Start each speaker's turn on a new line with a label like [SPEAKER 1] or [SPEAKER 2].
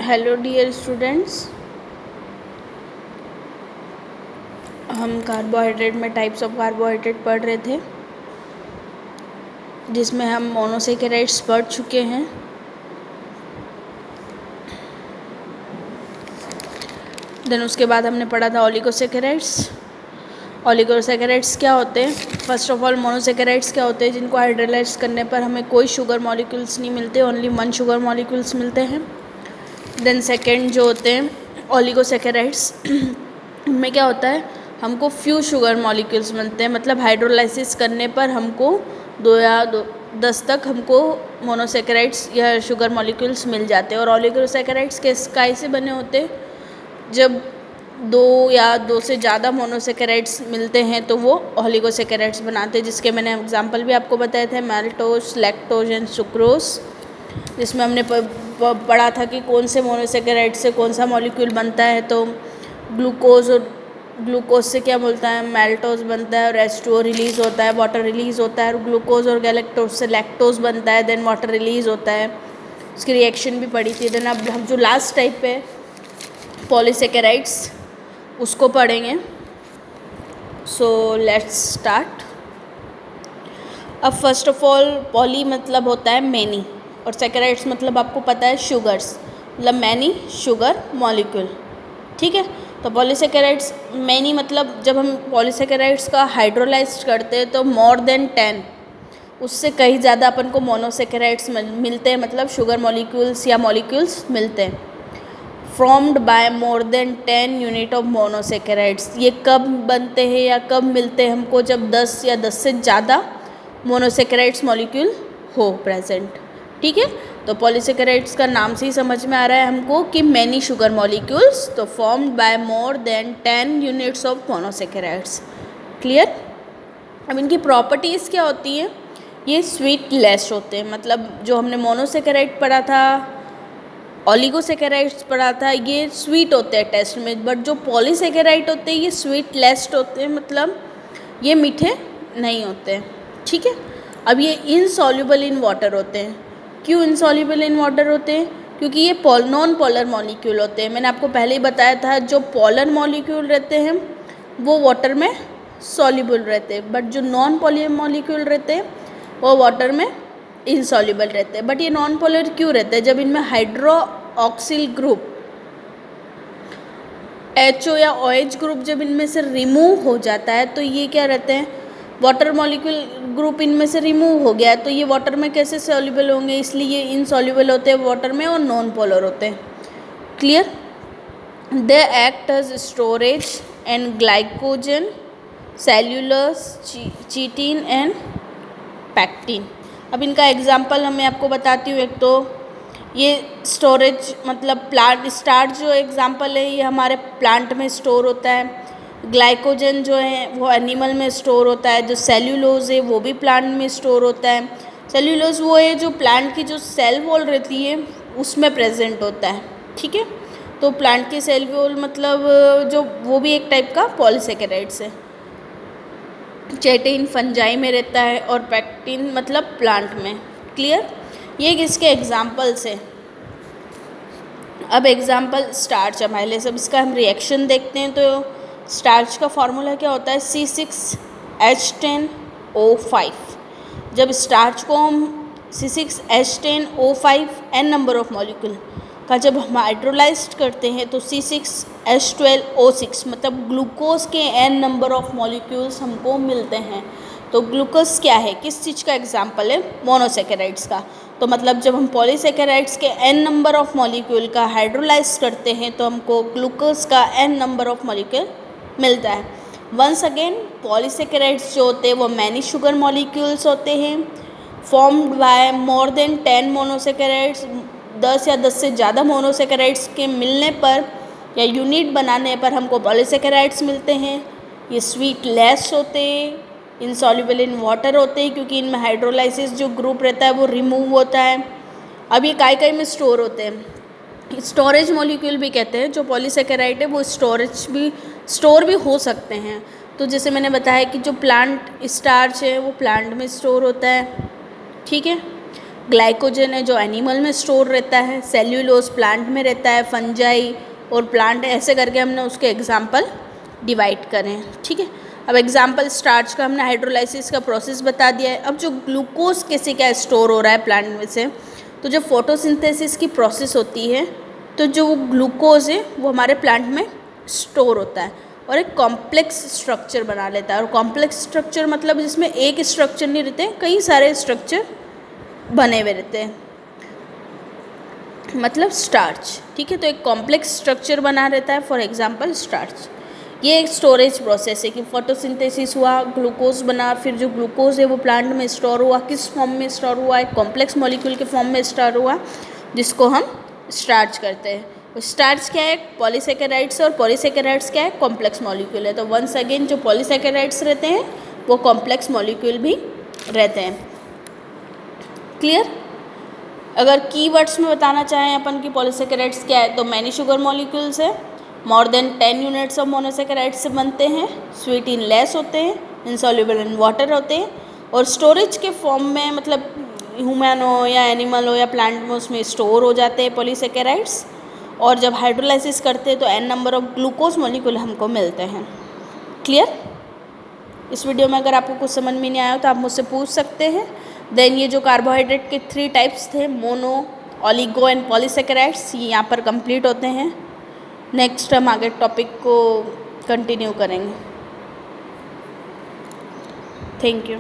[SPEAKER 1] Hello dear students, हम carbohydrate में types of carbohydrate पढ़ रहे थे जिसमें हम मोनोसेकेराइड्स पढ़ चुके हैं। देन उसके बाद हमने पढ़ा था ओलिगोसेकेराइड्स। ओलिगोसेकेराइड्स क्या होते हैं? फर्स्ट ऑफ ऑल मोनोसेकेराइड्स क्या होते हैं? जिनको हाइड्रोलाइज करने पर हमें कोई शुगर मॉलिक्यूल्स नहीं मिलते, ओनली वन शुगर मॉलिक्यूल्स मिलते हैं। देन सेकेंड जो होते हैं ओलिगोसेकेराइड्स, उनमें क्या होता है, हमको फ्यू शुगर मॉलिक्यूल्स मिलते हैं, मतलब हाइड्रोलाइसिस करने पर हमको 2 या 10 तक हमको मोनोसेकेराइड्स या शुगर मॉलिक्यूल्स मिल जाते हैं। और ओलिगोसेकेराइड्स कैसे बने होते हैं? जब 2 या 2 से ज़्यादा मोनोसेकेराइड्स मिलते हैं तो वो ओलिगोसेकेराइड्स बनाते हैं, जिसके मैंने एग्जांपल भी आपको बताए थे, माल्टोस, लैक्टोज एंड सुक्रोज, जिसमें हमने पढ़ा था कि कौन से मोनोसेकेराइड से कौन सा मॉलिक्यूल बनता है। तो ग्लूकोज, और ग्लूकोज से क्या बोलता है, मैल्टोज बनता है और H2O रिलीज़ होता है, वाटर रिलीज़ होता है। और ग्लूकोज और गैलेक्टोज से लैक्टोज बनता है, देन वाटर रिलीज़ होता है। उसकी रिएक्शन भी पढ़ी थी। देन अब हम जो लास्ट टाइप है पॉलीसेकेराइड्स, उसको पढ़ेंगे। So let's start. अब फर्स्ट ऑफ ऑल पॉली मतलब होता है मैनी, और सेकेराइड्स मतलब आपको पता है शुगर्स, मतलब मैनी शुगर मॉलिक्यूल। ठीक है, तो पॉलीसेकेराइड्स मैनी मतलब जब हम पॉलीसेकेराइड्स का हाइड्रोलाइज करते हैं तो मोर देन 10, उससे कहीं ज़्यादा अपन को मोनोसेकेराइड्स मिलते हैं, मतलब शुगर मॉलिक्यूल्स या मॉलिक्यूल्स मिलते हैं। Formed by more than 10 unit of monosaccharides. ये कब बनते हैं या कब मिलते हैं हमको? जब 10 या 10 से ज़्यादा मोनोसेकेराइड्स मॉलिक्यूल हो प्रेजेंट। ठीक है, तो पॉलीसेकेराइड्स का नाम से ही समझ में आ रहा है हमको कि मैनी शुगर मॉलिक्यूल्स, तो formed by more than 10 units of monosaccharides. Clear? अब इनकी प्रॉपर्टीज़ क्या होती हैं? ये स्वीट लेस होते हैं, मतलब जो हमने मोनोसेकेराइड पढ़ा था, ओलिगोसेकेराइड्स पढ़ा था, ये स्वीट होते हैं टेस्ट में, बट जो पॉलीसेकेराइड होते हैं ये स्वीट लेस होते हैं, मतलब ये मीठे नहीं होते हैं। ठीक है, अब ये इनसॉल्युबल इन वाटर होते हैं। क्यों इनसॉल्युबल इन वाटर होते हैं? क्योंकि ये नॉन पोलर मॉलिक्यूल होते हैं। मैंने आपको पहले ही बताया था, जो पोलर मॉलिक्यूल रहते हैं वो वाटर में सॉल्युबल रहते हैं, बट जो नॉन पोलर मॉलिक्यूल रहते हैं वो वाटर में इनसॉल्युबल रहते हैं। बट ये नॉन पोलर क्यों रहते हैं? जब इनमें हाइड्रोक्सिल ग्रुप HO या OH ग्रुप जब इनमें से रिमूव हो जाता है तो ये क्या रहते हैं, वाटर मॉलिक्यूल ग्रुप इनमें से रिमूव हो गया है, तो ये वाटर में कैसे सॉल्युबल होंगे? इसलिए ये इनसॉल्युबल होते हैं वाटर में और नॉन पोलर होते हैं। Clear? They act as storage and glycogen, cellulose, chitin and pectin. अब इनका एग्जाम्पल मैं आपको बताती हूँ। एक तो ये स्टोरेज मतलब प्लांट स्टार्च जो एग्जाम्पल है, ये हमारे प्लांट में स्टोर होता है। ग्लाइकोजन जो है वो एनिमल में स्टोर होता है। जो सेल्यूलोज है वो भी प्लांट में स्टोर होता है। सेल्यूलोज वो है जो प्लांट की जो सेल वॉल रहती है उसमें प्रेजेंट होता है। ठीक है, तो प्लांट की सेल वॉल मतलब जो वो भी एक टाइप का पॉलीसेकेराइड्स है। चिटिन फंजाई में रहता है और पैक्टिन मतलब प्लांट में। क्लियर? ये किसके एग्जाम्पल्स है? अब एग्जाम्पल स्टार्च हमारे, सब इसका हम रिएक्शन देखते हैं। तो स्टार्च का फॉर्मूला क्या होता है? C6H10O5। जब स्टार्च को हम C6H10O5 n number of molecule का जब हम हाइड्रोलाइज करते हैं तो C6H12O6 मतलब ग्लूकोज के n नंबर ऑफ मॉलिक्यूल्स हमको मिलते हैं। तो ग्लूकोज क्या है, किस चीज़ का एग्जाम्पल है? मोनोसेकेराइड्स का। तो मतलब जब हम पॉलीसेकेराइड्स के n नंबर ऑफ मॉलिक्यूल का हाइड्रोलाइज करते हैं तो हमको ग्लूकोज का n नंबर ऑफ मॉलिक्यूल मिलता है। वंस अगेन पॉलीसेकेराइड्स जो होते हैं वो मैनी शुगर मॉलिक्यूल्स होते हैं, formed by more than 10 monosaccharides. 10 या 10 से ज़्यादा मोनोसेकेराइड्स के मिलने पर या यूनिट बनाने पर हमको पॉलीसेकेराइड्स मिलते हैं। ये स्वीट लेस होते हैं, इनसॉल्युबल इन वाटर होते हैं, क्योंकि इनमें हाइड्रोलाइसिस जो ग्रुप रहता है वो रिमूव होता है। अब ये काय में स्टोर होते हैं, स्टोरेज मॉलिक्यूल भी कहते हैं। जो पॉलीसेकेराइड है वो स्टोर भी हो सकते हैं। तो जैसे मैंने बताया कि जो प्लांट स्टार्च है वो प्लांट में स्टोर होता है। ठीक है, ग्लाइकोजन है जो एनिमल में स्टोर रहता है, सेल्यूलोज प्लांट में रहता है, फंजाई और प्लांट, ऐसे करके हमने उसके एग्जाम्पल डिवाइड करें। ठीक है, अब एग्जाम्पल स्टार्च का हमने हाइड्रोलाइसिस का प्रोसेस बता दिया है। अब जो ग्लूकोज कैसे क्या स्टोर हो रहा है प्लांट में से, तो जब फोटोसिंथेसिस की प्रोसेस होती है तो जो ग्लूकोज है वो हमारे प्लांट में स्टोर होता है और एक कॉम्प्लेक्स स्ट्रक्चर बना लेता है। और कॉम्प्लेक्स स्ट्रक्चर मतलब जिसमें एक स्ट्रक्चर नहीं रहते, कई सारे स्ट्रक्चर बने हुए रहते हैं, मतलब स्टार्च। ठीक है, तो एक कॉम्प्लेक्स स्ट्रक्चर बना रहता है, फॉर एग्जांपल स्टार्च। ये एक स्टोरेज प्रोसेस है कि फोटोसिंथेसिस हुआ, ग्लूकोज बना, फिर जो ग्लूकोज है वो प्लांट में स्टोर हुआ, किस फॉर्म में स्टोर हुआ, एक कॉम्प्लेक्स मॉलिक्यूल के फॉर्म में स्टोर हुआ, जिसको हम स्टार्च करते हैं। स्टार्च क्या है? पॉलीसेकेराइड्स, और पॉलीसेकेराइड्स क्या है? कॉम्प्लेक्स मॉलिक्यूल है। तो वंस अगेन जो पॉलीसेकेराइड्स रहते हैं वो कॉम्प्लेक्स मॉलिक्यूल भी रहते हैं। क्लियर? अगर कीवर्ड्स में बताना चाहें अपन की पॉलीसेकेराइड्स क्या है, तो मैनी शुगर मॉलिक्यूल्स है, more than 10 units of monosaccharides से बनते हैं, स्वीट इन लेस होते हैं, इनसॉल्युबल इन वाटर होते हैं, और स्टोरेज के फॉर्म में मतलब ह्यूमन हो या एनिमल हो या प्लांट में उसमें स्टोर हो जाते हैं पॉलीसेकेराइड्स। और जब हाइड्रोलाइसिस करते हैं तो n number of glucose molecule हमको मिलते हैं। क्लियर? इस वीडियो में अगर आपको कुछ समझ में नहीं आया तो आप मुझसे पूछ सकते हैं। देन ये जो कार्बोहाइड्रेट के 3 टाइप्स थे, मोनो, ओलिगो एंड पॉलीसेकेराइड्स, ये यहाँ पर कंप्लीट होते हैं। नेक्स्ट हम आगे टॉपिक को कंटिन्यू करेंगे। Thank you.